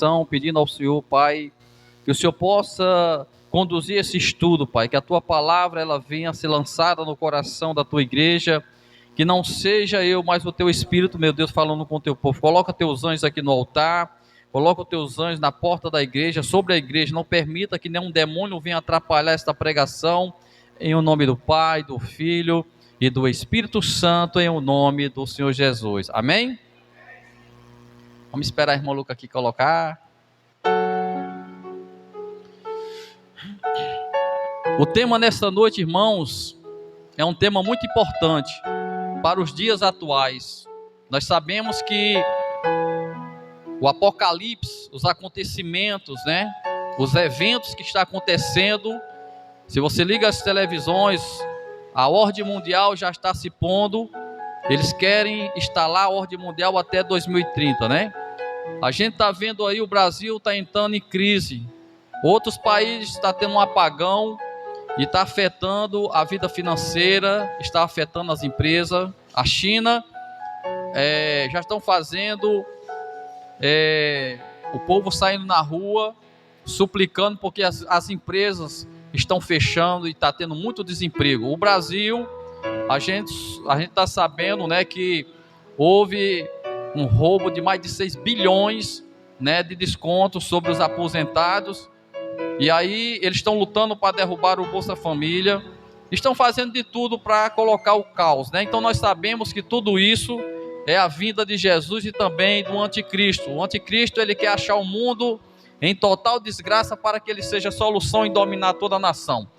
coração, pedindo ao Senhor, Pai, que o Senhor possa conduzir esse estudo, Pai, que a Tua palavra ela venha a ser lançada no coração da Tua igreja, que não seja eu, mas o Teu Espírito, meu Deus, falando com o Teu povo. Coloca Teus anjos aqui no altar, coloca os Teus anjos na porta da igreja, sobre a igreja, não permita que nenhum demônio venha atrapalhar esta pregação, em o nome do Pai, do Filho e do Espírito Santo, em o nome do Senhor Jesus. Amém? Vamos esperar a irmã Luca aqui colocar. O tema nesta noite, irmãos, é um tema muito importante para os dias atuais. Nós sabemos que o apocalipse, os acontecimentos, os eventos que estão acontecendo, se você liga as televisões, a ordem mundial já está se pondo, eles querem instalar a ordem mundial até 2030, A gente está vendo aí, o Brasil está entrando em crise, outros países estão tendo um apagão, e está afetando a vida financeira, está afetando as empresas. A China já estão fazendo o povo saindo na rua, suplicando, porque as empresas estão fechando e está tendo muito desemprego. O Brasil, a gente está sabendo que houve um roubo de mais de 6 bilhões de desconto sobre os aposentados. E aí eles estão lutando para derrubar o Bolsa Família, estão fazendo de tudo para colocar o caos, Então nós sabemos que tudo isso é a vinda de Jesus e também do anticristo. O anticristo, ele quer achar o mundo em total desgraça para que ele seja a solução em dominar toda a nação.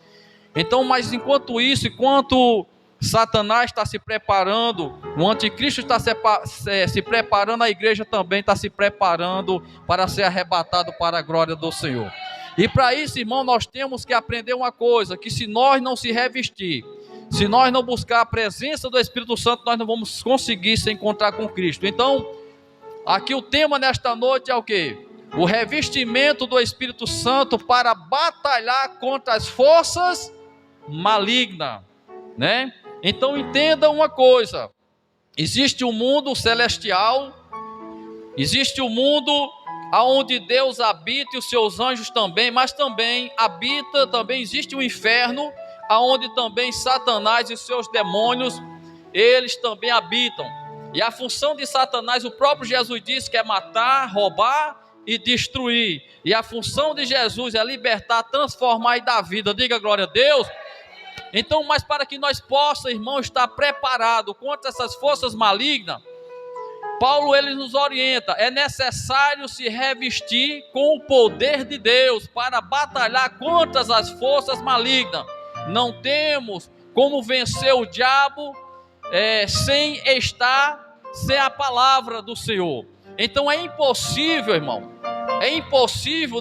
Então, mas enquanto isso, enquanto Satanás está se preparando, o anticristo está se preparando, a igreja também está se preparando para ser arrebatado para a glória do Senhor. E para isso, irmão, nós temos que aprender uma coisa, que se nós não se revestir, se nós não buscar a presença do Espírito Santo, nós não vamos conseguir se encontrar com Cristo. Então, aqui o tema nesta noite é o quê? O revestimento do Espírito Santo para batalhar contra as forças malignas, Então entenda uma coisa, existe um mundo celestial, existe um mundo aonde Deus habita e os seus anjos também, mas também existe um inferno, aonde também Satanás e seus demônios, eles também habitam. E a função de Satanás, o próprio Jesus disse que é matar, roubar e destruir. E a função de Jesus é libertar, transformar e dar vida. Diga glória a Deus. Então, mas para que nós possamos, irmão, estar preparado contra essas forças malignas, Paulo, ele nos orienta, é necessário se revestir com o poder de Deus para batalhar contra as forças malignas. Não temos como vencer o diabo sem a palavra do Senhor. Então é impossível, irmão,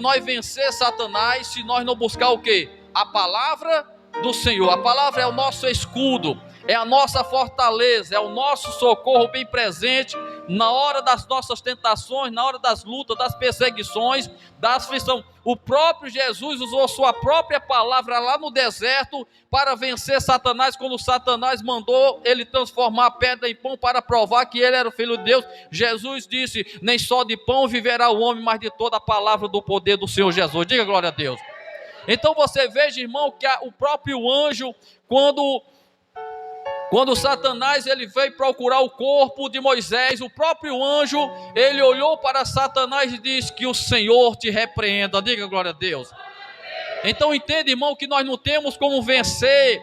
nós vencer Satanás se nós não buscar o quê? A palavra do Senhor. A palavra é o nosso escudo, é a nossa fortaleza, é o nosso socorro bem presente na hora das nossas tentações, na hora das lutas, das perseguições, da aflição. O próprio Jesus usou sua própria palavra lá no deserto para vencer Satanás, quando Satanás mandou ele transformar a pedra em pão para provar que ele era o Filho de Deus. Jesus disse, nem só de pão viverá o homem, mas de toda a palavra do poder do Senhor Jesus. Diga glória a Deus. Então você veja, irmão, que o próprio anjo, quando Satanás ele veio procurar o corpo de Moisés, o próprio anjo, ele olhou para Satanás e disse que o Senhor te repreenda. Diga glória a Deus. Então entende, irmão, que nós não temos como vencer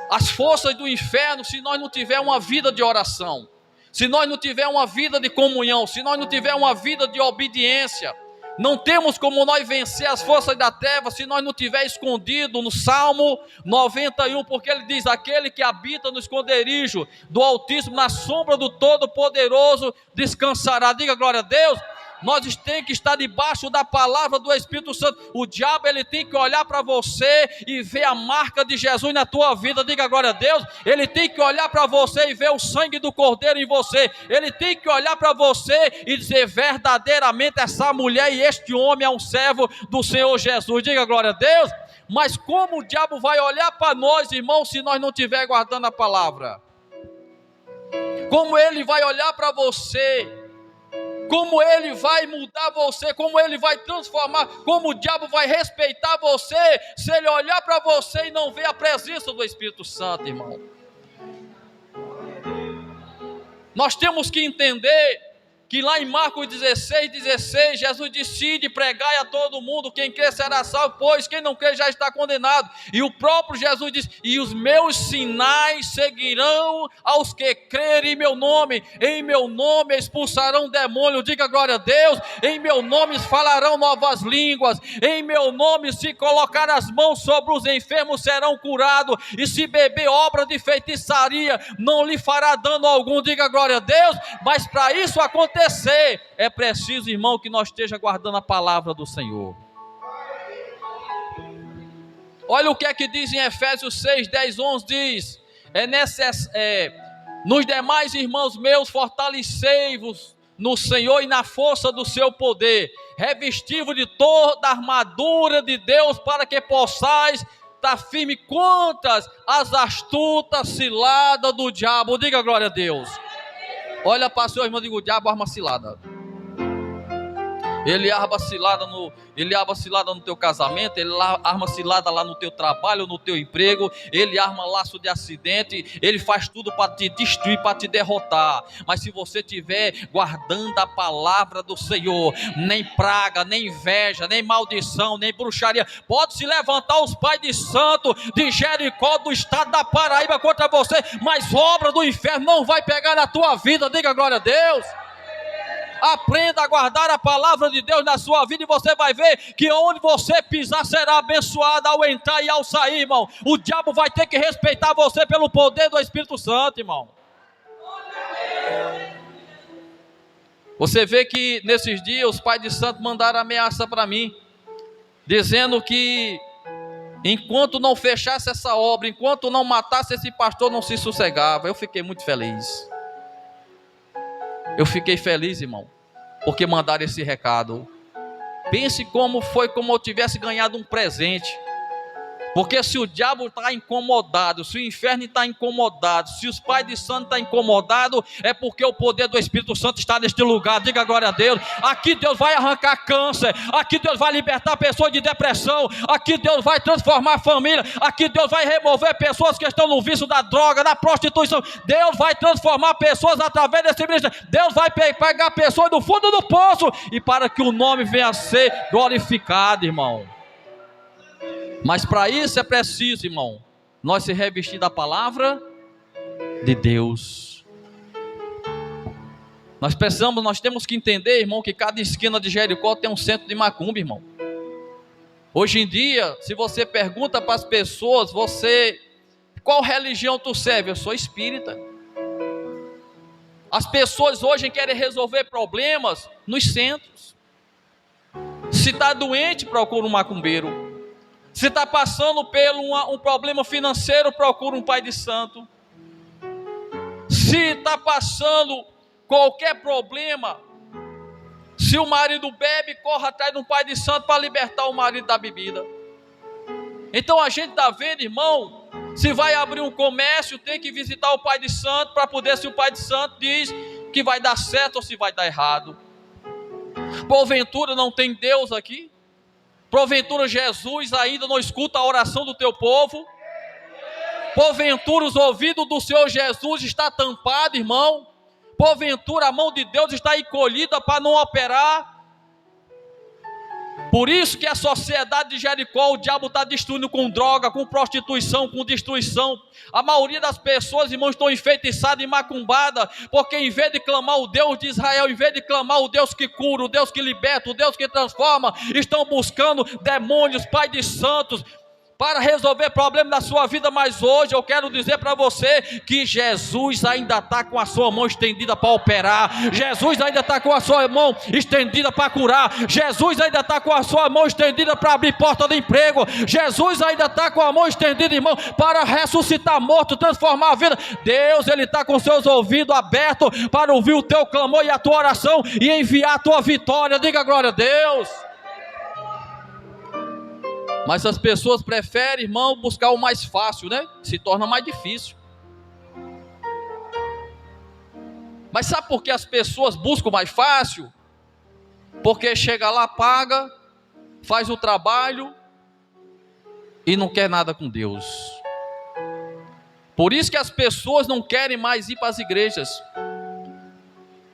as forças do inferno se nós não tivermos uma vida de oração, se nós não tivermos uma vida de comunhão, se nós não tivermos uma vida de obediência. Não temos como nós vencer as forças da treva se nós não tiver escondido no Salmo 91, porque ele diz, aquele que habita no esconderijo do Altíssimo, na sombra do Todo-Poderoso, descansará. Diga glória a Deus. Nós temos que estar debaixo da palavra do Espírito Santo. O diabo, ele tem que olhar para você e ver a marca de Jesus na tua vida. Diga glória a Deus. Ele tem que olhar para você e ver o sangue do Cordeiro em você. Ele tem que olhar para você e dizer, verdadeiramente essa mulher e este homem é um servo do Senhor Jesus. Diga glória a Deus. Mas como o diabo vai olhar para nós, irmãos, se nós não estiver guardando a palavra? Como ele vai olhar para você como ele vai mudar você, como ele vai transformar, como o diabo vai respeitar você, se ele olhar para você e não ver a presença do Espírito Santo, irmão. Nós temos que entender que lá em Marcos 16, Jesus decide pregar a todo mundo, quem crer será salvo, pois quem não crer já está condenado. E o próprio Jesus diz: e os meus sinais seguirão aos que crerem em meu nome expulsarão demônio, diga glória a Deus, em meu nome falarão novas línguas, em meu nome se colocar as mãos sobre os enfermos serão curados, e se beber obra de feitiçaria não lhe fará dano algum, diga glória a Deus. Mas para isso acontecer, é preciso, irmão, que nós esteja guardando a palavra do Senhor. Olha o que é que diz em Efésios 6, 10, 11, diz: nos demais, irmãos meus, fortalecei-vos no Senhor e na força do seu poder, revesti-vos de toda a armadura de Deus, para que possais estar firme contra as astutas ciladas do diabo, diga glória a Deus. Olha para o seu irmão e diga: o diabo arma cilada. Ele arma cilada no teu casamento, ele arma cilada lá no teu trabalho, no teu emprego, ele arma laço de acidente, ele faz tudo para te destruir, para te derrotar. Mas se você estiver guardando a palavra do Senhor, nem praga, nem inveja, nem maldição, nem bruxaria, pode se levantar os pais de santo de Jericó, do estado da Paraíba contra você, mas obra do inferno não vai pegar na tua vida, diga glória a Deus. Aprenda a guardar a palavra de Deus na sua vida, e você vai ver que onde você pisar será abençoado ao entrar e ao sair, irmão. O diabo vai ter que respeitar você pelo poder do Espírito Santo, irmão. Você vê que nesses dias os pais de santo mandaram ameaça para mim, dizendo que enquanto não fechasse essa obra, enquanto não matasse esse pastor, não se sossegava. Eu fiquei muito feliz. Eu fiquei feliz, irmão, porque mandaram esse recado. Pense como foi, como eu tivesse ganhado um presente. Porque se o diabo está incomodado, se o inferno está incomodado, se os pais de santo estão incomodados, é porque o poder do Espírito Santo está neste lugar, diga glória a Deus. Aqui Deus vai arrancar câncer, aqui Deus vai libertar pessoas de depressão, aqui Deus vai transformar a família, aqui Deus vai remover pessoas que estão no vício da droga, da prostituição. Deus vai transformar pessoas através desse ministério. Deus vai pegar pessoas do fundo do poço, e para que o nome venha a ser glorificado, irmão. Mas para isso é preciso, irmão, nós se revestir da palavra de Deus. Nós temos que entender, irmão, que cada esquina de Jericó tem um centro de macumba, irmão. Hoje em dia, se você pergunta para as pessoas, qual religião tu serve? Eu sou espírita. As pessoas hoje querem resolver problemas nos centros. Se está doente, procura um macumbeiro. Se está passando por um problema financeiro, procura um pai de santo. Se está passando qualquer problema, se o marido bebe, corre atrás de um pai de santo para libertar o marido da bebida. Então a gente está vendo, irmão, se vai abrir um comércio, tem que visitar o pai de santo, para poder, se o pai de santo diz que vai dar certo ou se vai dar errado. Porventura não tem Deus aqui? Porventura Jesus ainda não escuta a oração do teu povo? Porventura os ouvidos do Senhor Jesus estão tampados, irmão? Porventura a mão de Deus está encolhida para não operar? Por isso que a sociedade de Jericó, o diabo está destruindo com droga, com prostituição, com destruição. A maioria das pessoas, irmãos, estão enfeitiçadas e macumbadas, porque em vez de clamar o Deus de Israel, em vez de clamar o Deus que cura, o Deus que liberta, o Deus que transforma, estão buscando demônios, pai de santos, para resolver problemas da sua vida. Mas hoje eu quero dizer para você que Jesus ainda está com a sua mão estendida para operar. Jesus ainda está com a sua mão estendida para curar. Jesus ainda está com a sua mão estendida para abrir porta de emprego. Jesus ainda está com a mão estendida, irmão, para ressuscitar morto, transformar a vida. Deus, Ele está com seus ouvidos abertos para ouvir o teu clamor e a tua oração e enviar a tua vitória. Diga glória a Deus. Mas as pessoas preferem, irmão, buscar o mais fácil, né? Se torna mais difícil. Mas sabe por que as pessoas buscam o mais fácil? Porque chega lá, paga, faz o trabalho e não quer nada com Deus. Por isso que as pessoas não querem mais ir para as igrejas,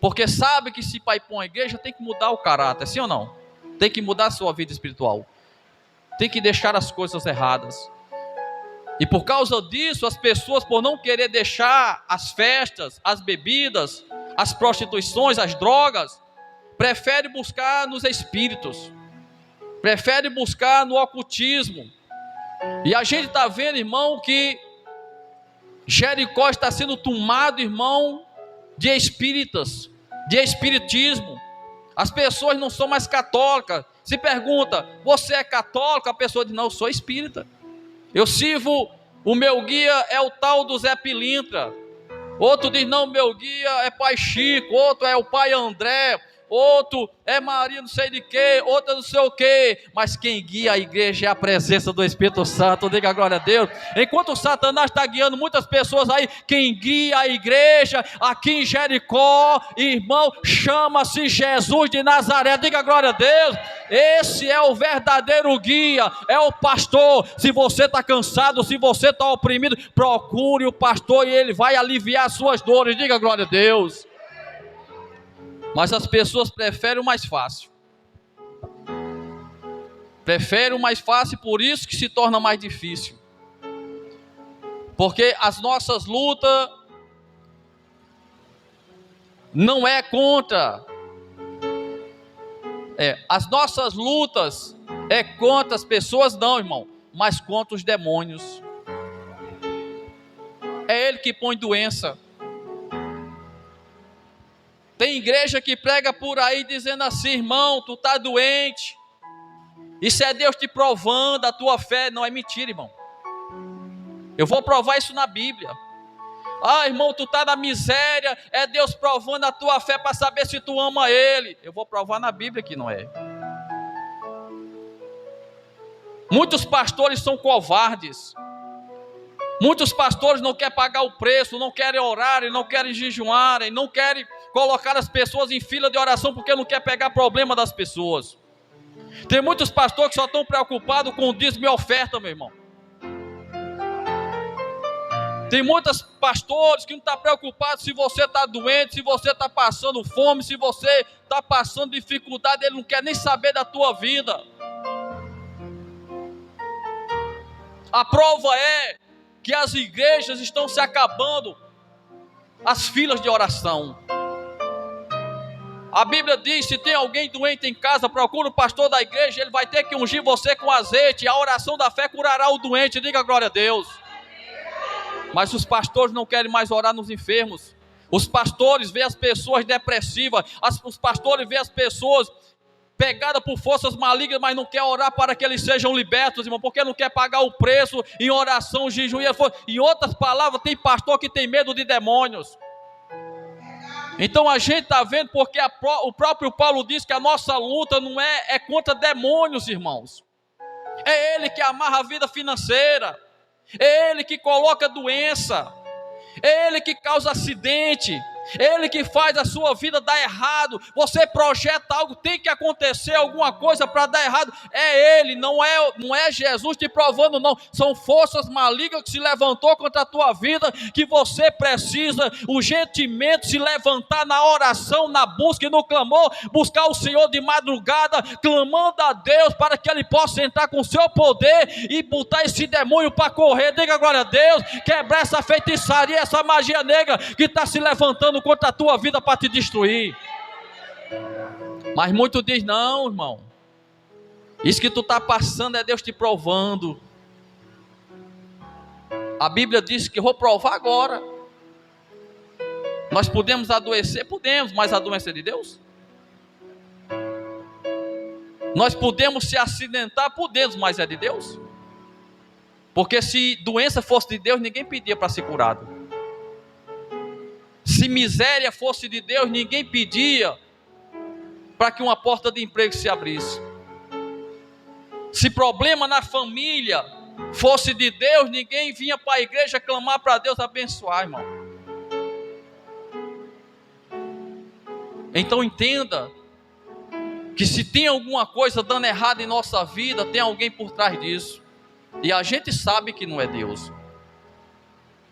porque sabe que se vai para uma igreja tem que mudar o caráter, sim ou não? Tem que mudar a sua vida espiritual, tem que deixar as coisas erradas. E por causa disso, as pessoas, por não querer deixar as festas, as bebidas, as prostituições, as drogas, preferem buscar nos espíritos, preferem buscar no ocultismo. E a gente está vendo, irmão, que Jericó está sendo tomado, irmão, de espíritas, de espiritismo. As pessoas não são mais católicas. Se pergunta, você é católico? A pessoa diz, não, eu sou espírita. Eu sirvo, o meu guia é o tal do Zé Pilintra. Outro diz, não, meu guia é pai Chico. Outro é o pai André. Outro é Maria não sei de quê, outro não sei o quê. Mas quem guia a igreja é a presença do Espírito Santo. Diga a glória a Deus. Enquanto Satanás está guiando muitas pessoas aí, quem guia a igreja aqui em Jericó, irmão, chama-se Jesus de Nazaré. Diga a glória a Deus. Esse é o verdadeiro guia, é o pastor. Se você está cansado, se você está oprimido, procure o pastor e ele vai aliviar as suas dores. Diga a glória a Deus. Mas as pessoas preferem o mais fácil. Preferem o mais fácil, por isso que se torna mais difícil. Porque as nossas lutas não é contra. As nossas lutas é contra as pessoas não, irmão, mas contra os demônios. É ele que põe doença. Tem igreja que prega por aí dizendo assim, irmão, tu está doente. Isso é Deus te provando a tua fé. Não, é mentira, irmão. Eu vou provar isso na Bíblia. Ah, irmão, tu está na miséria. É Deus provando a tua fé para saber se tu ama Ele. Eu vou provar na Bíblia que não é. Muitos pastores são covardes. Muitos pastores não querem pagar o preço, não querem orar, não querem jejuar, não querem colocar as pessoas em fila de oração porque não quer pegar problema das pessoas. Tem muitos pastores que só estão preocupados com o dízimo e oferta, meu irmão. Tem muitos pastores que não estão preocupados se você está doente, se você está passando fome, se você está passando dificuldade, ele não quer nem saber da tua vida. A prova é que as igrejas estão se acabando, as filas de oração. A Bíblia diz, se tem alguém doente em casa, procura o pastor da igreja, ele vai ter que ungir você com azeite, e a oração da fé curará o doente. Diga glória a Deus. Mas os pastores não querem mais orar nos enfermos. Os pastores veem as pessoas depressivas, os pastores veem as pessoas pegada por forças malignas, mas não quer orar para que eles sejam libertos, irmão, porque não quer pagar o preço em oração, jejum e esforço. Em outras palavras, tem pastor que tem medo de demônios. Então a gente está vendo, porque o próprio Paulo diz que a nossa luta não é contra demônios, irmãos. É ele que amarra a vida financeira, é ele que coloca doença, é ele que causa acidente, ele que faz a sua vida dar errado. Você projeta algo, tem que acontecer alguma coisa para dar errado. É ele, não é Jesus te provando, não. São forças malignas que se levantou contra a tua vida, que você precisa urgentemente se levantar na oração, na busca e no clamor, buscar o Senhor de madrugada, clamando a Deus para que Ele possa entrar com o seu poder e botar esse demônio para correr. Diga glória a Deus, quebrar essa feitiçaria, essa magia negra que está se levantando contra a tua vida para te destruir. Mas muito diz, não, irmão, isso que tu está passando é Deus te provando. A Bíblia diz que eu vou provar agora. Nós podemos adoecer? Podemos, mas a doença é de Deus? Nós podemos se acidentar? Podemos, mas é de Deus? Porque se doença fosse de Deus, ninguém pedia para ser curado. Se miséria fosse de Deus, ninguém pedia para que uma porta de emprego se abrisse. Se problema na família fosse de Deus, ninguém vinha para a igreja clamar para Deus abençoar, irmão. Então entenda que se tem alguma coisa dando errado em nossa vida, tem alguém por trás disso. E a gente sabe que não é Deus.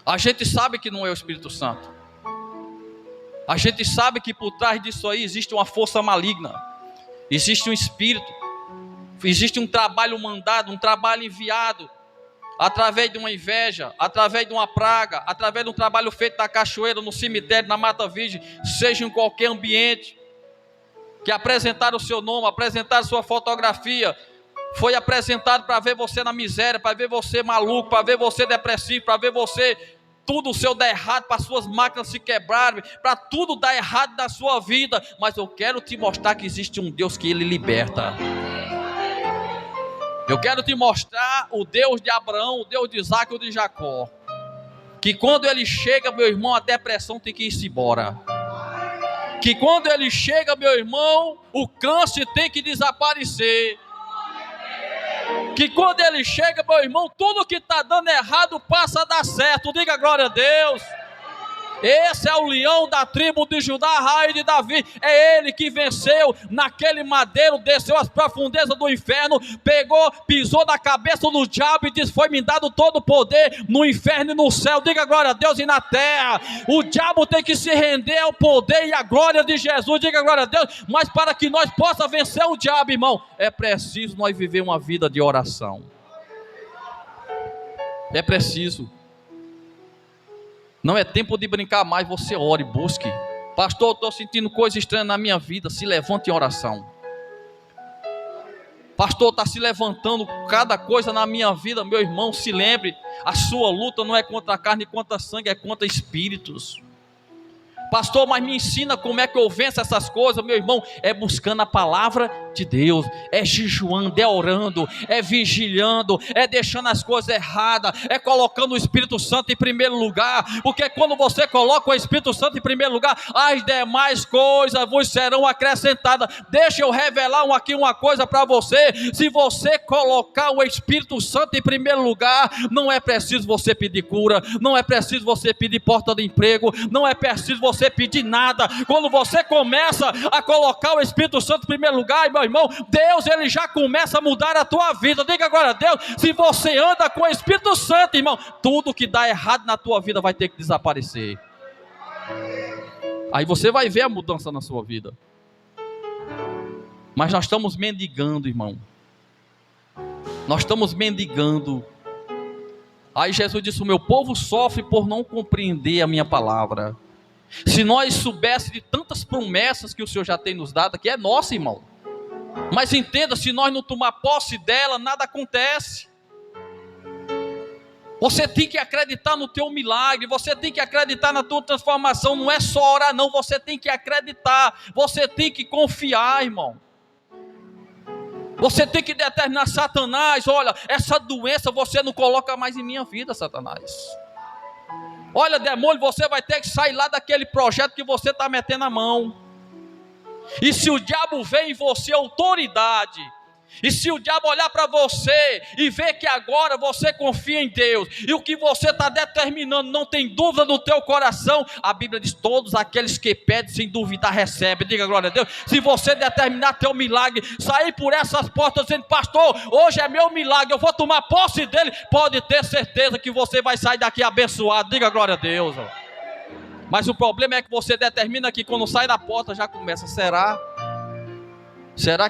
A gente sabe que não é o Espírito Santo. A gente sabe que por trás disso aí existe uma força maligna. Existe um espírito. Existe um trabalho mandado, um trabalho enviado. Através de uma inveja, através de uma praga, através de um trabalho feito na cachoeira, no cemitério, na mata virgem, seja em qualquer ambiente. Que apresentaram o seu nome, apresentaram sua fotografia, foi apresentado para ver você na miséria, para ver você maluco, para ver você depressivo, para ver você, tudo o seu dar errado, para suas máquinas se quebrarem, para tudo dar errado na sua vida. Mas eu quero te mostrar que existe um Deus que Ele liberta. Eu quero te mostrar o Deus de Abraão, o Deus de Isaac e o de Jacó. Que quando Ele chega, meu irmão, a depressão tem que ir-se embora. Que quando Ele chega, meu irmão, o câncer tem que desaparecer. Que quando Ele chega, meu irmão, tudo que está dando errado passa a dar certo. Diga glória a Deus. Esse é o leão da tribo de Judá, a raiz de Davi. É Ele que venceu naquele madeiro, desceu às profundezas do inferno, pegou, pisou na cabeça do diabo e disse: foi-me dado todo o poder no inferno e no céu. Diga glória a Deus. E na terra, o diabo tem que se render ao poder e à glória de Jesus. Diga glória a Deus. Mas para que nós possamos vencer o diabo, irmão, é preciso nós viver uma vida de oração. É preciso. Não é tempo de brincar mais, você ore, busque. Pastor, eu estou sentindo coisa estranha na minha vida. Se levante em oração. Pastor, está se levantando cada coisa na minha vida. Meu irmão, se lembre, a sua luta não é contra a carne e contra sangue, é contra espíritos. Pastor, mas me ensina como é que eu venço essas coisas. Meu irmão, é buscando a palavra de Deus, é jejuando, é orando, é vigilando, é deixando as coisas erradas, é colocando o Espírito Santo em primeiro lugar. Porque quando você coloca o Espírito Santo em primeiro lugar, as demais coisas vos serão acrescentadas. Deixa eu revelar aqui uma coisa para você. Se você colocar o Espírito Santo em primeiro lugar, não é preciso você pedir cura, não é preciso você pedir porta de emprego, não é preciso você pedir nada. Quando você começa a colocar o Espírito Santo em primeiro lugar, meu irmão, Deus, Ele já começa a mudar a tua vida. Diga agora a Deus, se você anda com o Espírito Santo, irmão, tudo que dá errado na tua vida vai ter que desaparecer. Aí você vai ver a mudança na sua vida. Mas nós estamos mendigando, irmão. Nós estamos mendigando. Aí Jesus disse: o meu povo sofre por não compreender a minha palavra. Se nós soubéssemos de tantas promessas que o Senhor já tem nos dado, que é nossa, irmão. Mas entenda, se nós não tomar posse dela, nada acontece. Você tem que acreditar no teu milagre, você tem que acreditar na tua transformação. Não é só orar não, você tem que acreditar, você tem que confiar, irmão. Você tem que determinar: Satanás, olha, essa doença você não coloca mais em minha vida, Satanás. Olha, demônio, você vai ter que sair lá daquele projeto que você está metendo a mão. E se o diabo vê em você autoridade, e se o diabo olhar para você e ver que agora você confia em Deus, e o que você está determinando não tem dúvida no teu coração, a Bíblia diz: todos aqueles que pedem sem duvidar recebem. Diga glória a Deus. Se você determinar teu milagre, sair por essas portas dizendo: pastor, hoje é meu milagre, eu vou tomar posse dele, pode ter certeza que você vai sair daqui abençoado. Diga glória a Deus. Mas o problema é que você determina que quando sai da porta já começa: será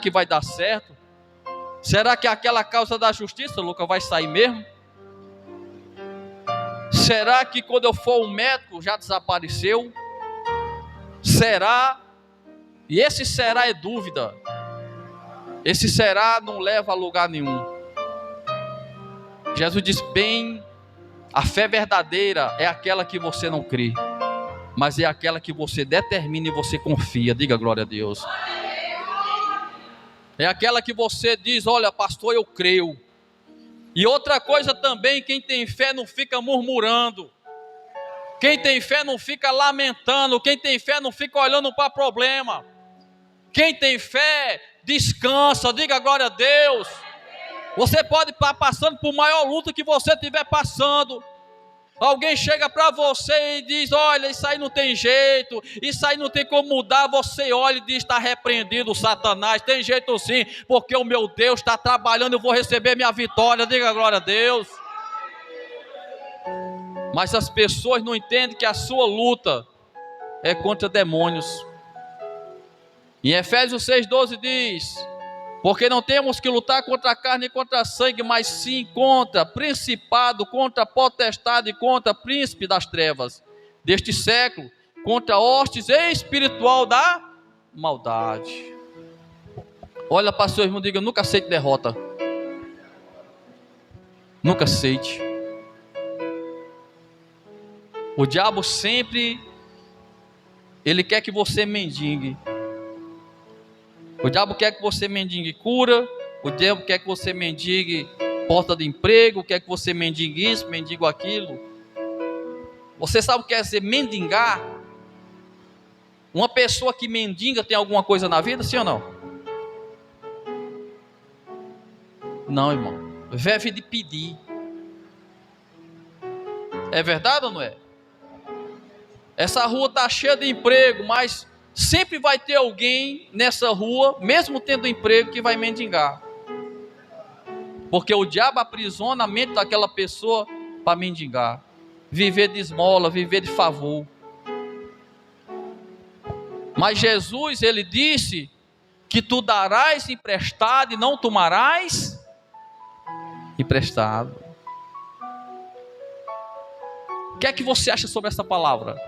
que vai dar certo? Será que aquela causa da justiça, Lucas, vai sair mesmo? Será que quando eu for ao médico já desapareceu? Será? E esse será é dúvida. Esse será não leva a lugar nenhum. Jesus diz bem: a fé verdadeira é aquela que você não crê, mas é aquela que você determina e você confia. Diga glória a Deus. É aquela que você diz: olha, pastor, eu creio. E outra coisa também, quem tem fé não fica murmurando. Quem tem fé não fica lamentando. Quem tem fé não fica olhando para problema. Quem tem fé descansa. Diga glória a Deus. Você pode estar passando por maior luta que você estiver passando, Alguém chega para você e diz: olha, isso aí não tem jeito, isso aí não tem como mudar. Você olha e diz: está repreendido, Satanás. Tem jeito sim, porque o meu Deus está trabalhando, eu vou receber minha vitória. Diga glória a Deus. Mas as pessoas não entendem que a sua luta é contra demônios. Em Efésios 6,12 diz: porque não temos que lutar contra a carne e contra a sangue, mas sim contra principado, contra potestade, contra príncipe das trevas deste século, contra hostes espiritual da maldade. Olha para o seu irmão e diga: nunca aceite derrota. Nunca aceite. O diabo sempre, ele quer que você mendigue. O diabo quer que você mendigue cura. O diabo quer que você mendigue porta de emprego. Quer que você mendigue isso, mendigo aquilo. Você sabe o que quer dizer mendigar? Uma pessoa que mendiga tem alguma coisa na vida, sim ou não? Não, irmão. Vive de pedir. É verdade ou não é? Essa rua está cheia de emprego, mas sempre vai ter alguém nessa rua, mesmo tendo emprego, que vai mendigar. Porque o diabo aprisiona a mente daquela pessoa para mendigar. Viver de esmola, viver de favor. Mas Jesus, ele disse que tu darás emprestado e não tomarás emprestado. O que é que você acha sobre essa palavra?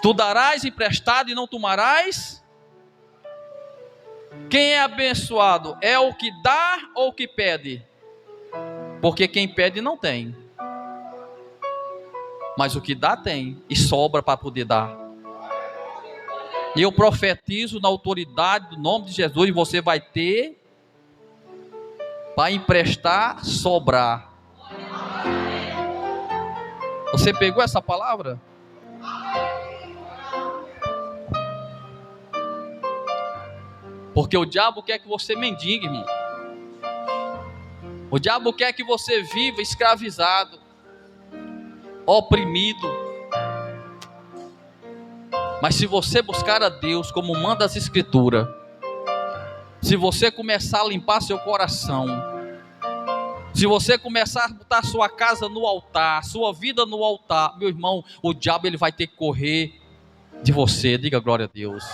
Tu darás emprestado e não tomarás? Quem é abençoado é o que dá ou o que pede? Porque quem pede não tem, mas o que dá tem, e sobra para poder dar. E eu profetizo na autoridade do nome de Jesus, e você vai ter para emprestar, sobrar. Você pegou essa palavra? Porque o diabo quer que você mendigue, irmão. O diabo quer que você viva escravizado, oprimido. Mas se você buscar a Deus, como manda as Escrituras, se você começar a limpar seu coração, se você começar a botar sua casa no altar, sua vida no altar, meu irmão, o diabo ele vai ter que correr de você. Diga glória a Deus.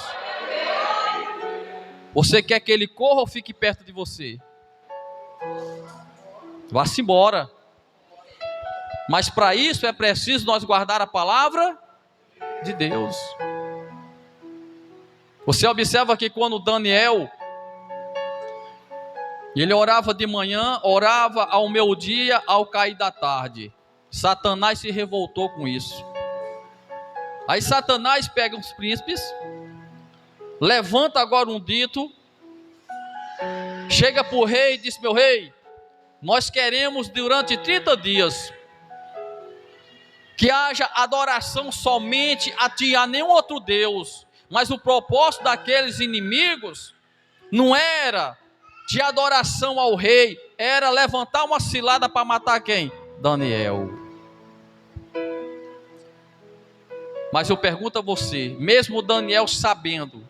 Você quer que ele corra ou fique perto de você? Vá-se embora. Mas para isso é preciso nós guardar a palavra de Deus. Você observa que quando Daniel, ele orava de manhã, orava ao meio-dia, ao cair da tarde. Satanás se revoltou com isso. Aí Satanás pega os príncipes, levanta agora um dito, chega para o rei e diz: meu rei, nós queremos durante 30 dias que haja adoração somente a ti, a nenhum outro Deus. Mas o propósito daqueles inimigos não era de adoração ao rei, era levantar uma cilada para matar quem? Daniel. Mas eu pergunto a você, mesmo Daniel sabendo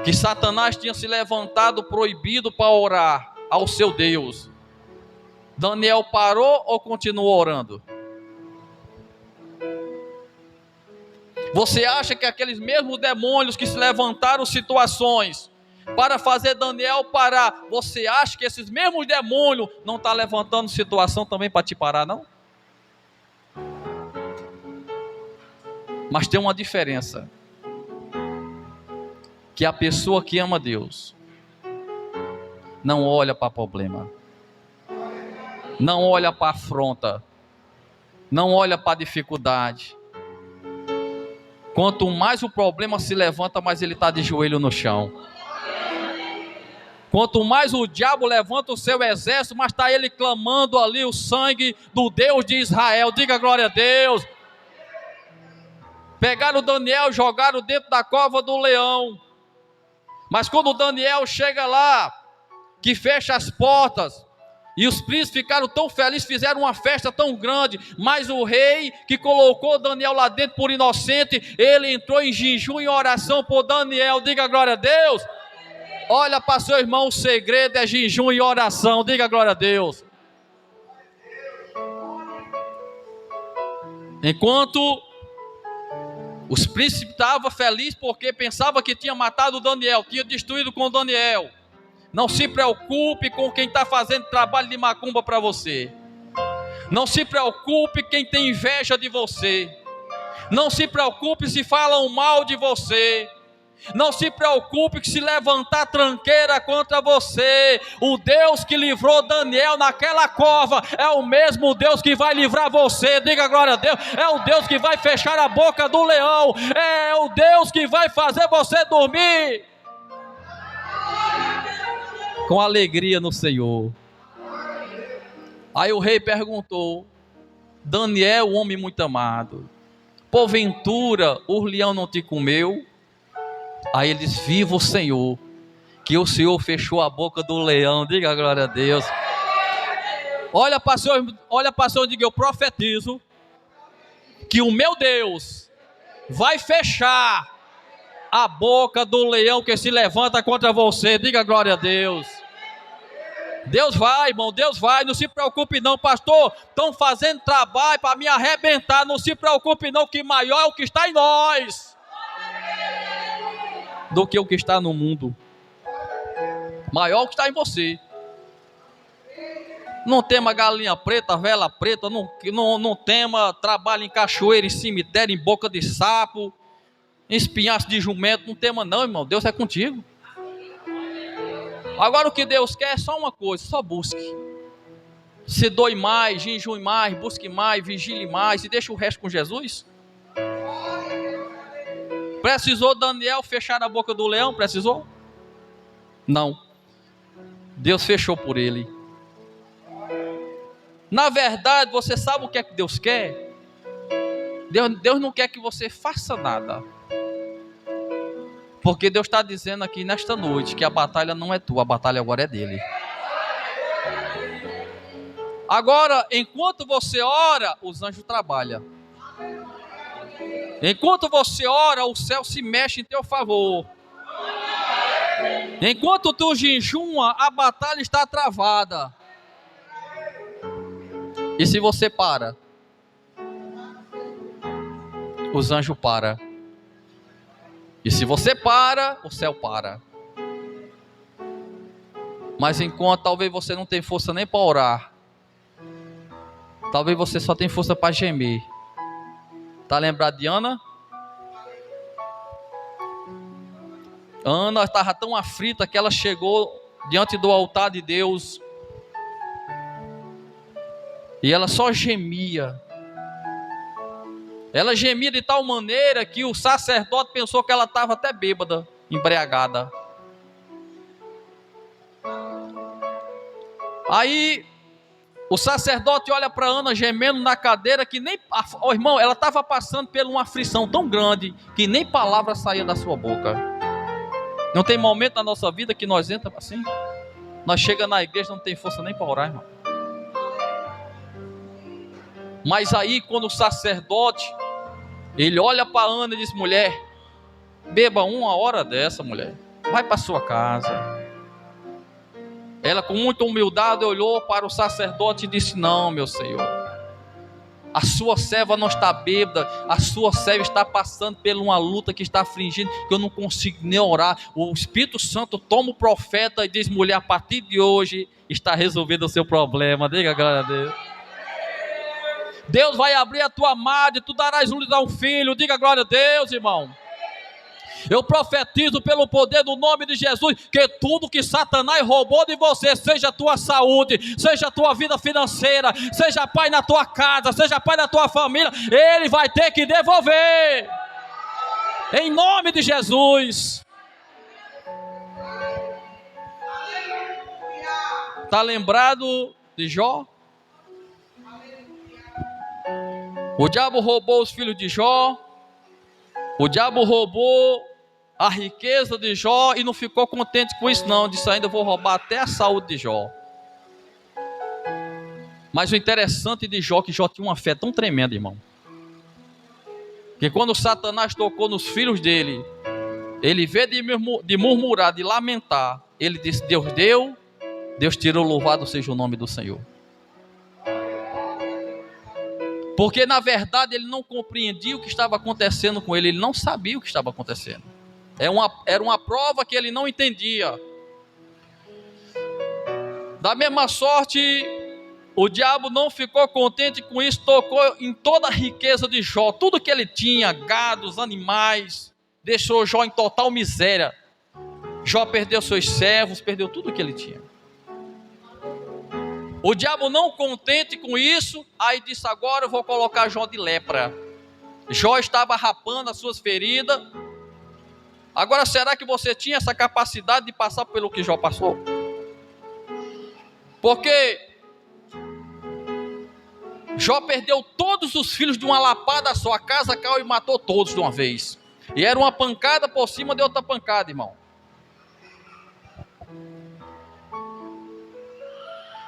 que Satanás tinha se levantado proibido para orar ao seu Deus, Daniel parou ou continuou orando? Você acha que aqueles mesmos demônios que se levantaram situações para fazer Daniel parar, você acha que esses mesmos demônios não estão levantando situação também para te parar, não? Mas tem uma diferença, que a pessoa que ama Deus não olha para problema, não olha para afronta, não olha para dificuldade. Quanto mais o problema se levanta, mais ele está de joelho no chão. Quanto mais o diabo levanta o seu exército, mais está ele clamando ali o sangue do Deus de Israel. Diga glória a Deus. Pegaram Daniel, jogaram dentro da cova do leão. Mas quando Daniel chega lá, que fecha as portas, E os príncipes ficaram tão felizes, fizeram uma festa tão grande. Mas o rei que colocou Daniel lá dentro por inocente, ele entrou em jejum e oração por Daniel. Diga glória a Deus. Olha para seu irmão, o segredo é jejum e oração. Diga glória a Deus. Enquanto os príncipes estavam felizes porque pensavam que tinha matado Daniel, tinha destruído com Daniel. Não se preocupe com quem está fazendo trabalho de macumba para você. Não se preocupe quem tem inveja de você. Não se preocupe se falam mal de você. Não se preocupe que se levantar tranqueira contra você. O Deus que livrou Daniel naquela cova é o mesmo Deus que vai livrar você. Diga glória a Deus. É o Deus que vai fechar a boca do leão. É o Deus que vai fazer você dormir com alegria no Senhor. Aí o rei perguntou: Daniel, um homem muito amado, porventura o leão não te comeu? Aí ele diz: viva o Senhor, que o Senhor fechou a boca do leão. Diga glória a Deus. Olha para o Senhor e diga: eu profetizo que o meu Deus vai fechar a boca do leão que se levanta contra você. Diga glória a Deus. Deus vai, irmão, Deus vai. Não se preocupe não, pastor, estão fazendo trabalho para me arrebentar. Não se preocupe não, que maior é o que está em nós do que o que está no mundo. Maior o que está em você. Não tema galinha preta, vela preta, não tema trabalho em cachoeira, em cemitério, em boca de sapo, em espinhaço de jumento. Não tema não, irmão, Deus é contigo. Agora o que Deus quer é só uma coisa: só busque. Se doe mais, jejue mais, busque mais, vigile mais e deixa o resto com Jesus. Precisou Daniel fechar a boca do leão? Precisou? Não. Deus fechou por ele. Na verdade, você sabe o que é que Deus quer? Deus não quer que você faça nada. Porque Deus está dizendo aqui nesta noite que a batalha não é tua, a batalha agora é dele. Agora, enquanto você ora, os anjos trabalham. Enquanto você ora, o céu se mexe em teu favor. Enquanto tu jejuma, a batalha está travada. E se você para, os anjos param. E se você para, o céu para. Mas enquanto talvez você não tenha força nem para orar, talvez você só tenha força para gemer. Está lembrado de Ana? Ana estava tão aflita que ela chegou diante do altar de Deus e ela só gemia. Ela gemia de tal maneira que o sacerdote pensou que ela estava até bêbada, embriagada. Aí o sacerdote olha para Ana gemendo na cadeira que nem... Oh, irmão, ela estava passando por uma aflição tão grande que nem palavra saía da sua boca. Não tem momento na nossa vida que nós entramos assim? Nós chegamos na igreja, não tem força nem para orar, irmão. Mas aí quando o sacerdote, ele olha para Ana e diz: mulher, beba uma hora dessa, mulher, vai para sua casa. Ela com muita humildade olhou para o sacerdote e disse: não, meu Senhor, a sua serva não está bêbada, a sua serva está passando por uma luta que está afligindo, que eu não consigo nem orar. O Espírito Santo toma o profeta e diz: mulher, a partir de hoje está resolvido o seu problema. Diga glória a Deus. Deus vai abrir a tua madre, tu darás luz a um filho. Diga glória a Deus, irmão. Eu profetizo pelo poder do nome de Jesus que tudo que Satanás roubou de você, seja a tua saúde, seja a tua vida financeira, seja pai na tua casa, seja pai na tua família, ele vai ter que devolver. Em nome de Jesus. Está lembrado de Jó? O diabo roubou os filhos de Jó. O diabo roubou a riqueza de Jó e não ficou contente com isso não. Disse: ainda vou roubar até a saúde de Jó. Mas o interessante de Jó, que Jó tinha uma fé tão tremenda, irmão, que quando Satanás tocou nos filhos dele, ele veio de murmurar, de lamentar, ele disse: Deus deu, Deus tirou, louvado seja o nome do Senhor. Porque na verdade ele não compreendia o que estava acontecendo com ele, ele não sabia o que estava acontecendo. Era uma prova que ele não entendia. Da mesma sorte, o diabo não ficou contente com isso, tocou em toda a riqueza de Jó, tudo que ele tinha, gados, animais, deixou Jó em total miséria. Jó perdeu seus servos, perdeu tudo que ele tinha. O diabo não contente com isso, aí disse: agora eu vou colocar Jó de lepra. Jó estava rapando as suas feridas. Agora, será que você tinha essa capacidade de passar pelo que Jó passou? Porque Jó perdeu todos os filhos de uma lapada só, a casa caiu e matou todos de uma vez. E era uma pancada por cima de outra pancada, irmão.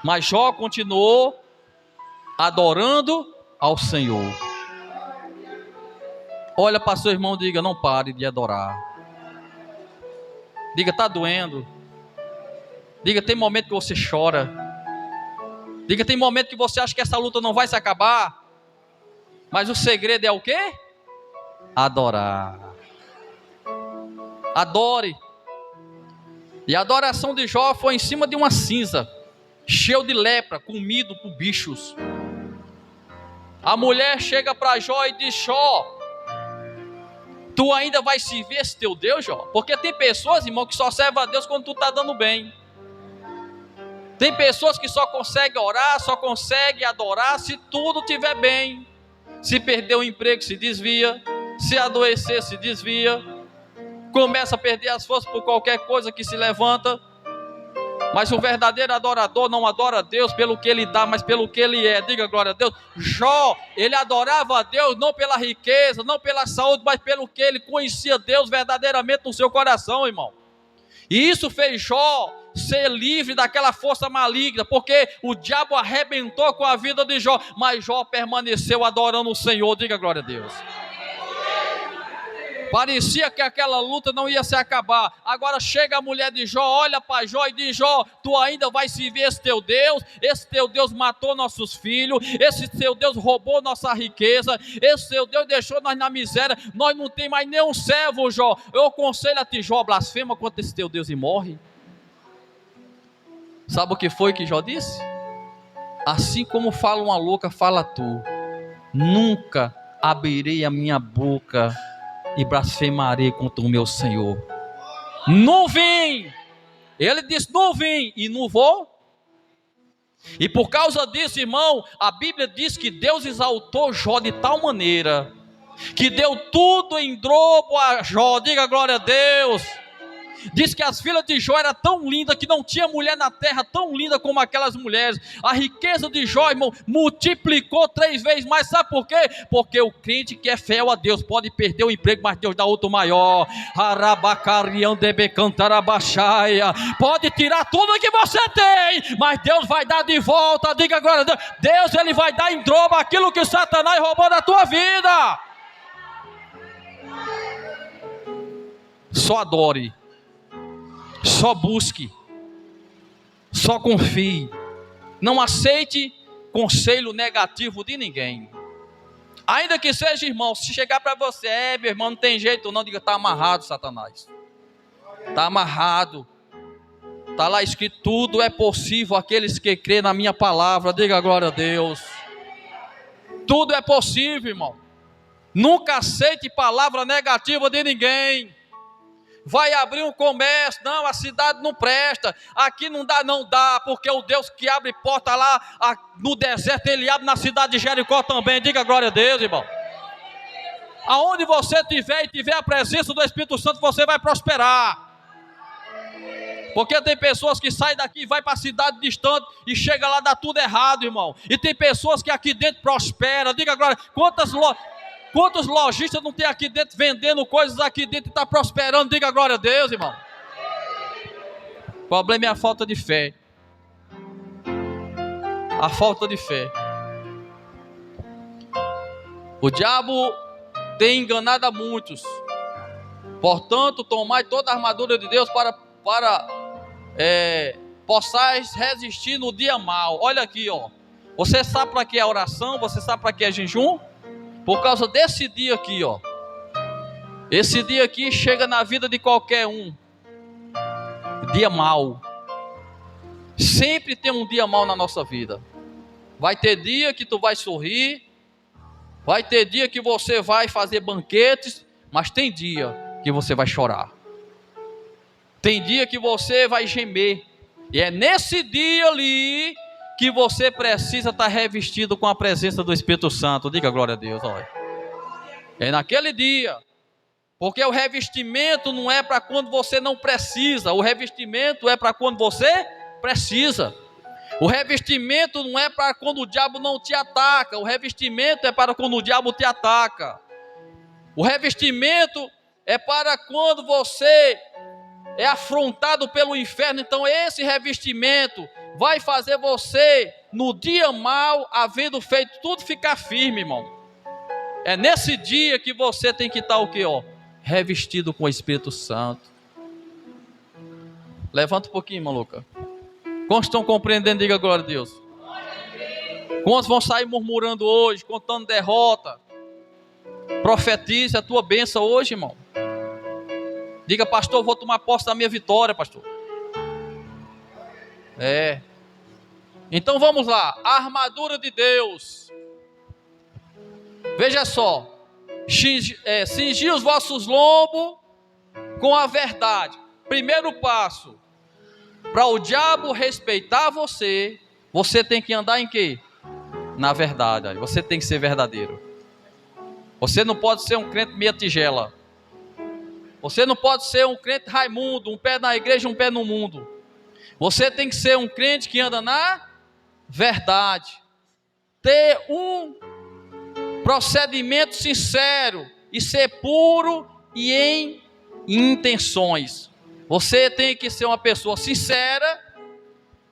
Mas Jó continuou adorando ao Senhor. Olha para seu irmão e diga: não pare de adorar. Diga: está doendo. Diga: tem momento que você chora. Diga: tem momento que você acha que essa luta não vai se acabar. Mas o segredo é o quê? Adorar. Adore. E a adoração de Jó foi em cima de uma cinza, cheio de lepra, comido por bichos. A mulher chega para Jó e diz: Jó, tu ainda vai servir esse teu Deus, Jó? Porque tem pessoas, irmão, que só servem a Deus quando tu está dando bem. Tem pessoas que só conseguem orar, só conseguem adorar se tudo estiver bem. Se perder o emprego, se desvia. Se adoecer, se desvia. Começa a perder as forças por qualquer coisa que se levanta. Mas o verdadeiro adorador não adora a Deus pelo que ele dá, mas pelo que ele é. Diga glória a Deus. Jó, ele adorava a Deus não pela riqueza, não pela saúde, mas pelo que ele conhecia Deus verdadeiramente no seu coração, irmão. E isso fez Jó ser livre daquela força maligna, porque o diabo arrebentou com a vida de Jó, mas Jó permaneceu adorando o Senhor. Diga glória a Deus. Parecia que aquela luta não ia se acabar. Agora chega a mulher de Jó, olha para Jó e diz: Jó, tu ainda vai servir esse teu Deus? Esse teu Deus matou nossos filhos, esse teu Deus roubou nossa riqueza, esse teu Deus deixou nós na miséria, nós não tem mais nenhum servo, Jó. Eu aconselho a ti, Jó, blasfema contra esse teu Deus e morre. Sabe o que foi que Jó disse? Assim como fala uma louca, fala tu. Nunca abrirei a minha boca e blasfemarei contra o meu Senhor. Não vim. Ele disse: não vim e não vou. E por causa disso, irmão, a Bíblia diz que Deus exaltou Jó de tal maneira que deu tudo em dobro a Jó. Diga glória a Deus. Diz que as filhas de Jó eram tão lindas que não tinha mulher na terra tão linda como aquelas mulheres. A riqueza de Jó, irmão, multiplicou 3 vezes mais. Sabe por quê? Porque o crente que é fiel a Deus pode perder o emprego, mas Deus dá outro maior. Pode tirar tudo que você tem, mas Deus vai dar de volta. Diga agora a Deus. Deus, ele vai dar em dobro aquilo que Satanás roubou da tua vida. Só adore. Só busque, só confie, não aceite conselho negativo de ninguém, ainda que seja irmão. Se chegar para você: meu irmão, não tem jeito não, diga: está amarrado, Satanás, está amarrado, está lá escrito: tudo é possível aqueles que crêem na minha palavra. Diga glória a Deus. Tudo é possível, irmão. Nunca aceite palavra negativa de ninguém. Vai abrir um comércio, não, a cidade não presta, aqui não dá, porque o Deus que abre porta lá no deserto, ele abre na cidade de Jericó também. Diga glória a Deus, irmão. Aonde você estiver e tiver a presença do Espírito Santo, você vai prosperar. Porque tem pessoas que saem daqui e vai para a cidade distante e chega lá, dá tudo errado, irmão. E tem pessoas que aqui dentro prosperam. Diga glória. Quantos lojistas não tem aqui dentro vendendo coisas aqui dentro e está prosperando? Diga glória a Deus, irmão. O problema é a falta de fé. A falta de fé. O diabo tem enganado a muitos. Portanto, tomai toda a armadura de Deus para possais resistir no dia mau. Olha aqui, ó. Você sabe para que é oração? Você sabe para que é jejum? Por causa desse dia aqui, ó. Esse dia aqui chega na vida de qualquer um. Dia mau. Sempre tem um dia mau na nossa vida. Vai ter dia que tu vai sorrir. Vai ter dia que você vai fazer banquetes. Mas tem dia que você vai chorar. Tem dia que você vai gemer. E é nesse dia ali que você precisa estar revestido com a presença do Espírito Santo. Diga glória a Deus. Olha. É naquele dia. Porque o revestimento não é para quando você não precisa. O revestimento é para quando você precisa. O revestimento não é para quando o diabo não te ataca. O revestimento é para quando o diabo te ataca. O revestimento é para quando você é afrontado pelo inferno. Então esse revestimento vai fazer você, no dia mau, havendo feito tudo, ficar firme, irmão. É nesse dia que você tem que estar o quê, ó? Revestido com o Espírito Santo. Levanta um pouquinho, maluca. Quantos estão compreendendo? Diga glória a Deus. Quantos vão sair murmurando hoje, contando derrota? Profetize a tua bênção hoje, irmão. Diga, pastor, vou tomar posse da minha vitória, pastor. Então vamos lá. A armadura de Deus. Veja só. Cingir os vossos lombos com a verdade. Primeiro passo. Para o diabo respeitar você, você tem que andar em quê? Na verdade. Você tem que ser verdadeiro. Você não pode ser um crente meia tigela. Você não pode ser um crente Raimundo, um pé na igreja, um pé no mundo. Você tem que ser um crente que anda na verdade. Ter um procedimento sincero e ser puro e em intenções. Você tem que ser uma pessoa sincera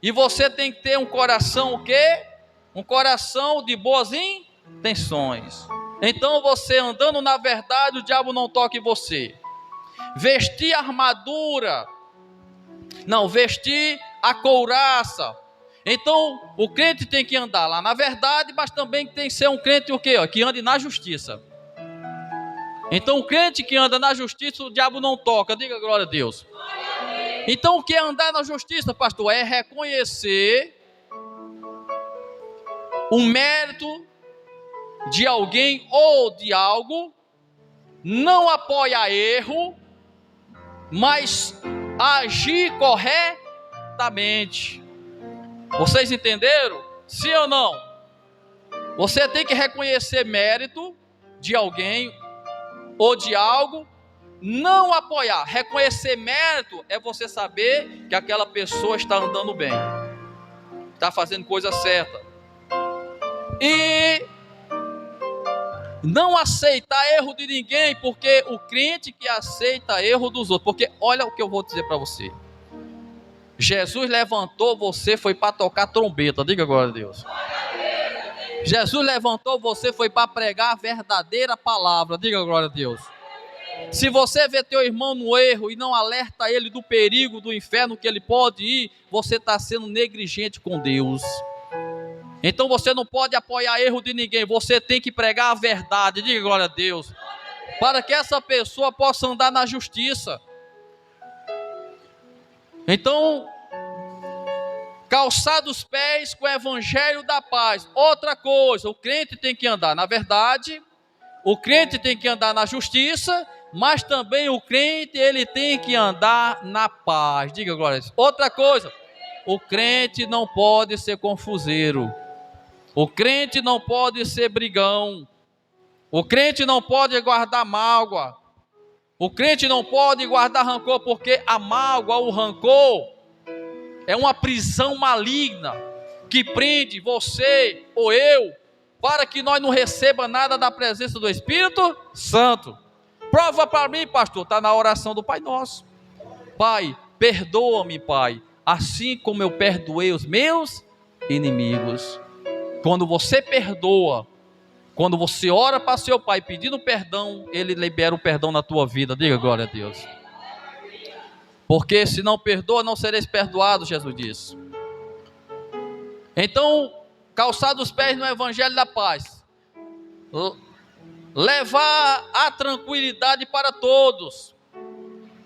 e você tem que ter um coração o quê? Um coração de boas intenções. Então você andando na verdade, o diabo não toca em você. Vestir a armadura, não, vestir a couraça. Então o crente tem que andar lá na verdade, mas também tem que ser um crente o quê? Que ande na justiça. Então o crente que anda na justiça, o diabo não toca. Diga glória a Deus. Então o que é andar na justiça, pastor? É reconhecer o mérito de alguém ou de algo, não apoia erro, mas agir corretamente. Vocês entenderam? Sim ou não? Você tem que reconhecer mérito de alguém ou de algo, não apoiar. Reconhecer mérito é você saber que aquela pessoa está andando bem, está fazendo coisa certa. E não aceitar erro de ninguém, porque o crente que aceita erro dos outros, porque olha o que eu vou dizer para você. Jesus levantou você, foi para tocar trombeta, diga glória a Deus. Jesus levantou você, foi para pregar a verdadeira palavra, diga glória a Deus. Se você vê teu irmão no erro e não alerta ele do perigo do inferno que ele pode ir, você está sendo negligente com Deus. Então você não pode apoiar erro de ninguém, você tem que pregar a verdade, diga glória a Deus, para que essa pessoa possa andar na justiça. Então, calçar os pés com o evangelho da paz. Outra coisa, o crente tem que andar na verdade, o crente tem que andar na justiça, mas também o crente ele tem que andar na paz, diga glória a Deus. Outra coisa, o crente não pode ser confuseiro. O crente não pode ser brigão. O crente não pode guardar mágoa. O crente não pode guardar rancor, porque a mágoa, o rancor, é uma prisão maligna que prende você ou eu, para que nós não receba nada da presença do Espírito Santo. Prova para mim, pastor, está na oração do Pai Nosso. Pai, perdoa-me, Pai, assim como eu perdoei os meus inimigos. Quando você perdoa, quando você ora para seu pai pedindo perdão, ele libera o perdão na tua vida. Diga glória a Deus. Porque se não perdoa, não sereis perdoados, Jesus disse. Então, calçar os pés no evangelho da paz, levar a tranquilidade para todos,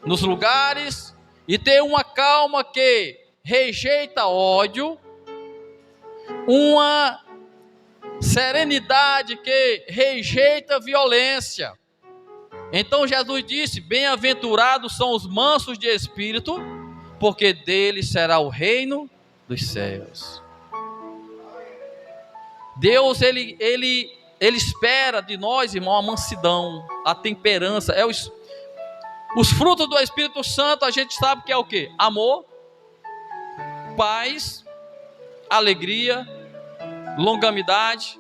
nos lugares, e ter uma calma que rejeita ódio, uma serenidade que rejeita violência. Então Jesus disse: bem-aventurados são os mansos de espírito, porque deles será o reino dos céus. Deus, ele espera de nós, irmão, a mansidão, a temperança. Os frutos do Espírito Santo, a gente sabe que é o quê? Amor, paz, alegria, longanimidade,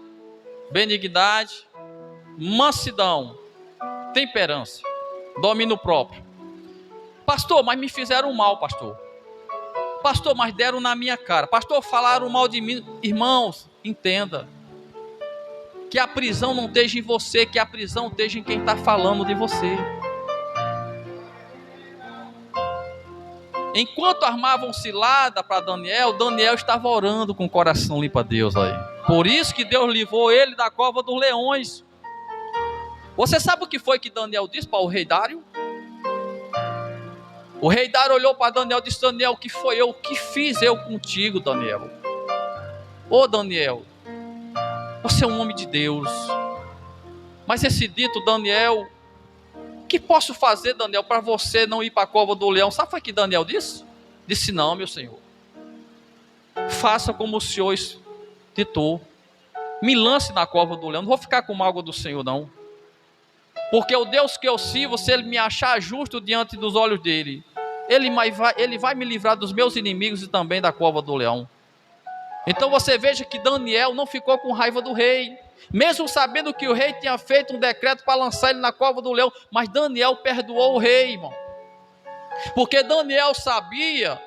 benignidade, mansidão, temperança, domínio próprio. Pastor, mas me fizeram mal, pastor. Pastor, mas deram na minha cara. Pastor, falaram mal de mim. Irmãos, entenda que a prisão não esteja em você, que a prisão esteja em quem está falando de você. Enquanto armavam cilada para Daniel, Daniel estava orando com o coração limpo a Deus aí. Por isso que Deus livrou ele da cova dos leões. Você sabe o que foi que Daniel disse para o rei Dário? O rei Dário olhou para Daniel e disse: Daniel, o que foi eu? O que fiz eu contigo, Daniel? Ô Daniel, você é um homem de Deus. Mas esse dito, Daniel, o que posso fazer, Daniel, para você não ir para a cova do leão? Sabe o que Daniel disse? Disse: não, meu senhor, faça como o senhor ditou, me lance na cova do leão, não vou ficar com mágoa do Senhor não, porque o Deus que eu sirvo, se ele me achar justo diante dos olhos dele, ele vai me livrar dos meus inimigos e também da cova do leão. Então você veja que Daniel não ficou com raiva do rei, mesmo sabendo que o rei tinha feito um decreto para lançar ele na cova do leão, mas Daniel perdoou o rei, irmão, porque Daniel sabia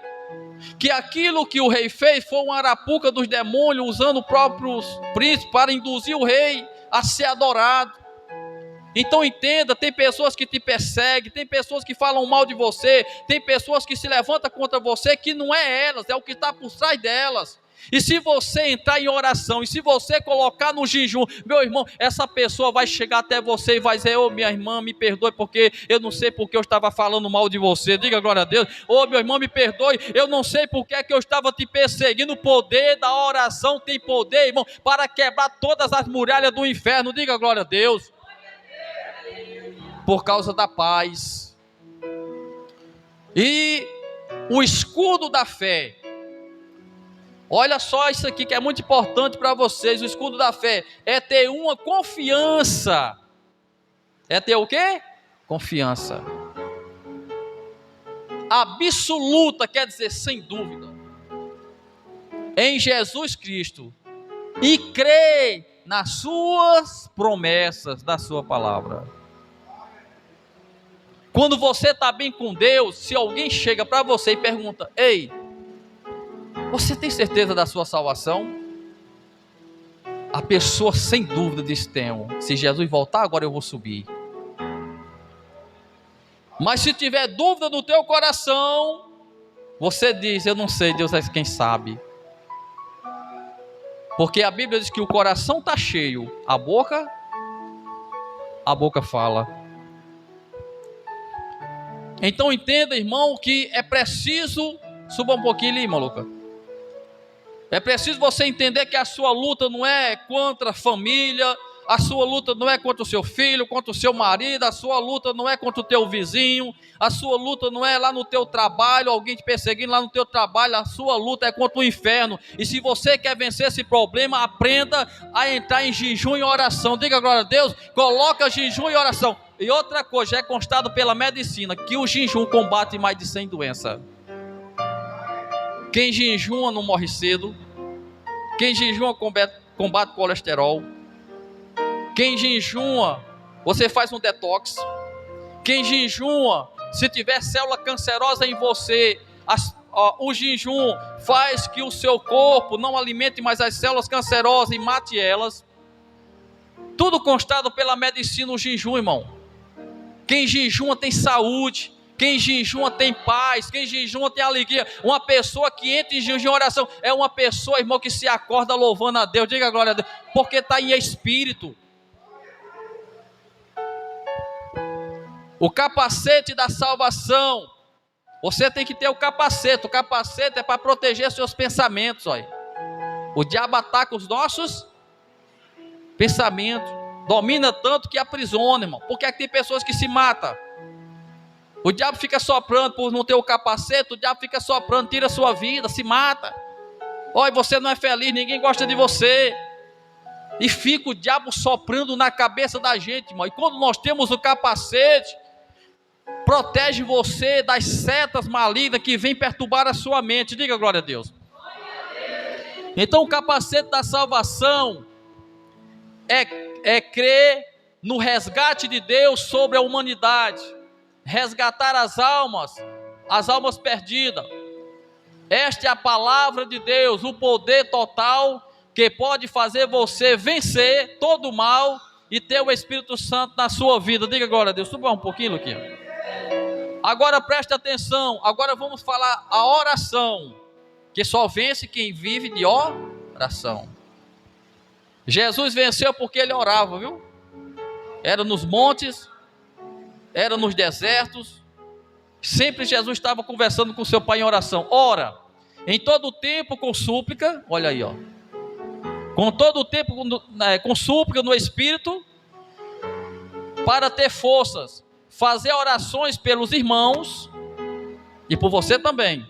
que aquilo que o rei fez foi uma arapuca dos demônios, usando o próprio príncipe para induzir o rei a ser adorado. Então entenda, tem pessoas que te perseguem, tem pessoas que falam mal de você, tem pessoas que se levantam contra você, que não é elas, é o que está por trás delas. E se você entrar em oração, e se você colocar no jejum, meu irmão, essa pessoa vai chegar até você e vai dizer: ô minha irmã, me perdoe, porque eu não sei porque eu estava falando mal de você. Diga glória a Deus. Ô meu irmão, me perdoe, eu não sei porque é que eu estava te perseguindo. O poder da oração tem poder, irmão, para quebrar todas as muralhas do inferno. Diga glória a Deus. Por causa da paz. E o escudo da fé. Olha só isso aqui que é muito importante para vocês. O escudo da fé é ter uma confiança. É ter o quê? Confiança absoluta, quer dizer, sem dúvida, em Jesus Cristo, e crer nas suas promessas, da sua palavra. Quando você está bem com Deus, se alguém chega para você e pergunta: ei, você tem certeza da sua salvação? A pessoa sem dúvida diz: tenho. Se Jesus voltar agora eu vou subir. Mas se tiver dúvida no teu coração, você diz: eu não sei, Deus é quem sabe. Porque a Bíblia diz que o coração está cheio, a boca fala. Então entenda, irmão, que é preciso, suba um pouquinho ali, maluca. É preciso você entender que a sua luta não é contra a família, a sua luta não é contra o seu filho, contra o seu marido, a sua luta não é contra o teu vizinho, a sua luta não é lá no teu trabalho, alguém te perseguindo lá no teu trabalho, a sua luta é contra o inferno. E se você quer vencer esse problema, aprenda a entrar em jejum e oração. Diga glória a Deus, coloca jejum e oração. E outra coisa, já é constado pela medicina que o jejum combate mais de 100 doenças. Quem jejuma não morre cedo. Quem jejuma combate colesterol. Quem jejuma, você faz um detox. Quem jejuma, se tiver célula cancerosa em você, o jejum faz que o seu corpo não alimente mais as células cancerosas e mate elas. Tudo constado pela medicina, o jejum, irmão. Quem jejuma tem saúde. Quem jejuma tem paz. Quem jejuma tem alegria. Uma pessoa que entra em jejum e oração é uma pessoa, irmão, que se acorda louvando a Deus. Diga glória a Deus. Porque está em espírito. O capacete da salvação. Você tem que ter o capacete. O capacete é para proteger seus pensamentos. Olha. O diabo ataca os nossos pensamentos. Domina tanto que aprisiona, irmão. Porque aqui tem pessoas que se matam. O diabo fica soprando por não ter o capacete. O diabo fica soprando, tira a sua vida, se mata. Olha, você não é feliz, ninguém gosta de você. E fica o diabo soprando na cabeça da gente, irmão. E quando nós temos o capacete, protege você das setas malignas que vêm perturbar a sua mente. Diga glória a Deus. Então o capacete da salvação é crer no resgate de Deus sobre a humanidade. Resgatar as almas perdidas. Esta é a palavra de Deus, o poder total que pode fazer você vencer todo o mal e ter o Espírito Santo na sua vida. Diga glória a Deus. Suba um pouquinho, Luquinha. Agora preste atenção. Agora vamos falar a oração, que só vence quem vive de oração. Jesus venceu porque ele orava, viu? Era nos montes, era nos desertos. Sempre Jesus estava conversando com seu Pai em oração. Ora, em todo o tempo com súplica. Olha aí, ó. Com todo o tempo com súplica no Espírito, para ter forças, fazer orações pelos irmãos e por você também.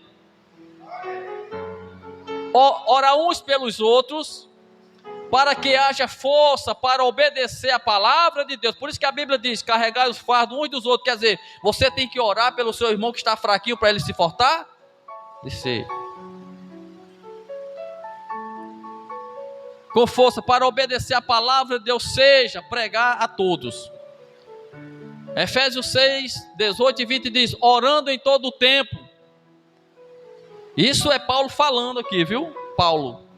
Ora uns pelos outros, para que haja força para obedecer a palavra de Deus. Por isso que a Bíblia diz: carregai os fardos uns dos outros. Quer dizer, você tem que orar pelo seu irmão que está fraquinho para ele se fortalecer. Com força para obedecer a palavra de Deus, seja pregar a todos. Efésios 6, 18 e 20 diz: orando em todo o tempo. Isso é Paulo falando aqui, viu? Paulo.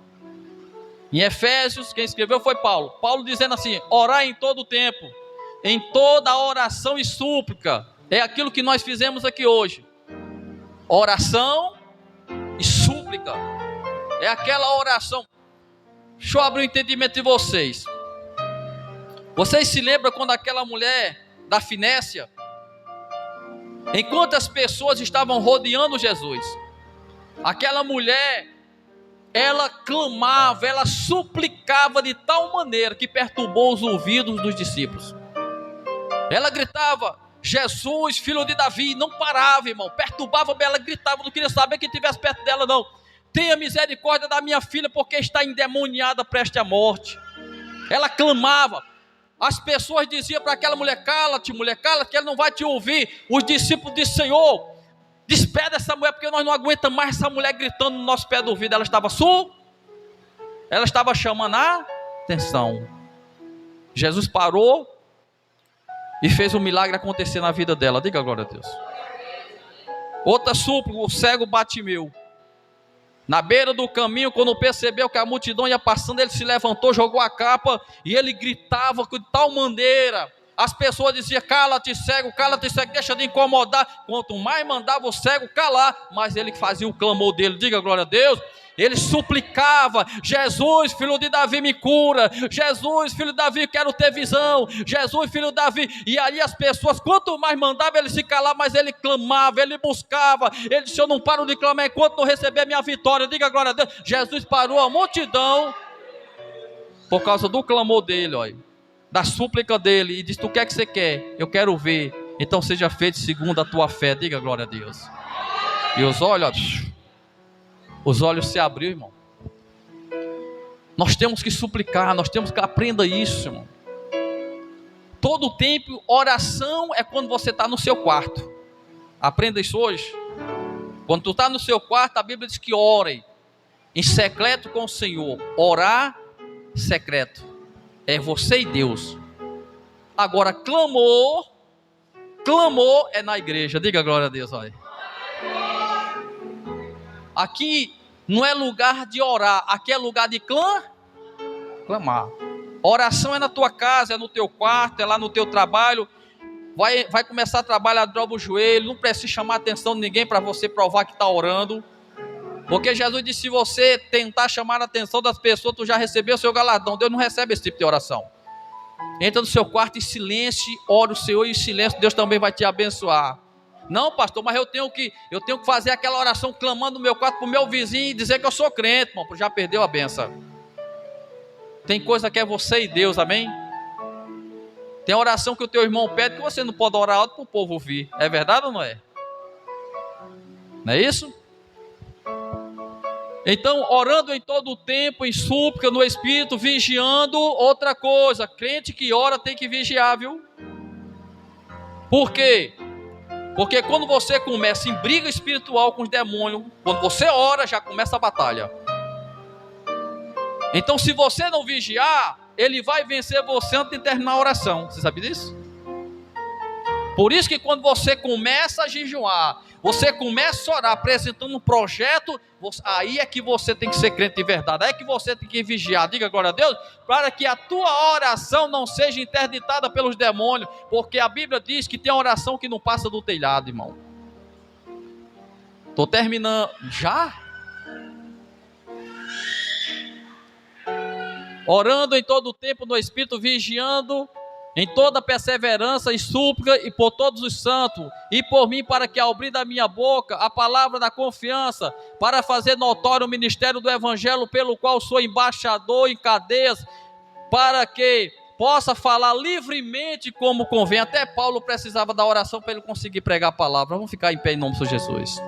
Em Efésios, quem escreveu foi Paulo. Paulo dizendo assim: orar em todo o tempo, em toda oração e súplica. É aquilo que nós fizemos aqui hoje. Oração e súplica. É aquela oração. Deixa eu abrir o entendimento de vocês. Vocês se lembram quando aquela mulher da Finécia, enquanto as pessoas estavam rodeando Jesus, aquela mulher, ela clamava, ela suplicava de tal maneira que perturbou os ouvidos dos discípulos. Ela gritava: Jesus, filho de Davi. Não parava, irmão, perturbava, ela gritava, não queria saber quem estivesse perto dela, não. Tenha misericórdia da minha filha, porque está endemoniada, preste à morte. Ela clamava. As pessoas diziam para aquela mulher: cala-te, mulher, cala-te, que ela não vai te ouvir. Os discípulos disseram: Senhor, despede essa mulher, porque nós não aguentamos mais essa mulher gritando no nosso pé do ouvido. Ela estava ela estava chamando a atenção. Jesus parou e fez um milagre acontecer na vida dela. Diga glória a Deus. Outra súplica, o cego Bartimeu, na beira do caminho, quando percebeu que a multidão ia passando, ele se levantou, jogou a capa e ele gritava de tal maneira. As pessoas diziam: cala-te cego, deixa de incomodar. Quanto mais mandava o cego calar, mais ele fazia o clamor dele. Diga glória a Deus. Ele suplicava: Jesus, filho de Davi, me cura. Jesus, filho de Davi, quero ter visão. Jesus, filho de Davi. E aí as pessoas, quanto mais mandava ele se calar, mais ele clamava, ele buscava. Ele disse: eu não paro de clamar enquanto não receber a minha vitória. Diga glória a Deus. Jesus parou a multidão por causa do clamor dele, olha, da súplica dele, e disse: o que é que você quer? Eu quero ver. Então seja feito segundo a tua fé. Diga glória a Deus. E os olhos se abriram, irmão. Nós temos que suplicar, nós temos que aprender isso, irmão. Todo o tempo, oração é quando você está no seu quarto. Aprenda isso hoje. Quando tu está no seu quarto, a Bíblia diz que ore em secreto com o Senhor. Orar secreto é você e Deus. Agora, clamor é na igreja. Diga glória a Deus, olha. aqui não é lugar de orar, aqui é lugar de clamar. Oração é na tua casa, é no teu quarto, é lá no teu trabalho. Vai começar a trabalhar, dobra o joelho, não precisa chamar a atenção de ninguém para você provar que está orando. Porque Jesus disse, se você tentar chamar a atenção das pessoas, tu já recebeu o seu galardão. Deus não recebe esse tipo de oração. Entra no seu quarto em silêncio, ora o Senhor em silêncio, Deus também vai te abençoar. Não, pastor, mas eu tenho que fazer aquela oração clamando no meu quarto para o meu vizinho e dizer que eu sou crente, irmão, já perdeu a benção. Tem coisa que é você e Deus, amém? Tem oração que o teu irmão pede que você não pode orar alto para o povo ouvir. É verdade ou não é? Não é isso? Então, orando em todo o tempo, em súplica, no Espírito, vigiando. Outra coisa, crente que ora tem que vigiar, viu? Por quê? Porque quando você começa em briga espiritual com os demônios, quando você ora, já começa a batalha. Então, se você não vigiar, ele vai vencer você antes de terminar a oração. Você sabe disso? Por isso que quando você começa a jejuar, você começa a orar, apresentando um projeto, aí é que você tem que ser crente de verdade, aí é que você tem que vigiar, diga glória a Deus, para que a tua oração não seja interditada pelos demônios, porque a Bíblia diz que tem oração que não passa do telhado, irmão. Estou terminando, já? Orando em todo o tempo no Espírito, vigiando, em toda perseverança e súplica, e por todos os santos, e por mim, para que ao abrir da minha boca a palavra da confiança, para fazer notório o ministério do Evangelho, pelo qual sou embaixador em cadeias, para que possa falar livremente como convém. Até Paulo precisava da oração para ele conseguir pregar a palavra. Vamos ficar em pé em nome de Jesus.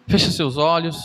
Feche seus olhos.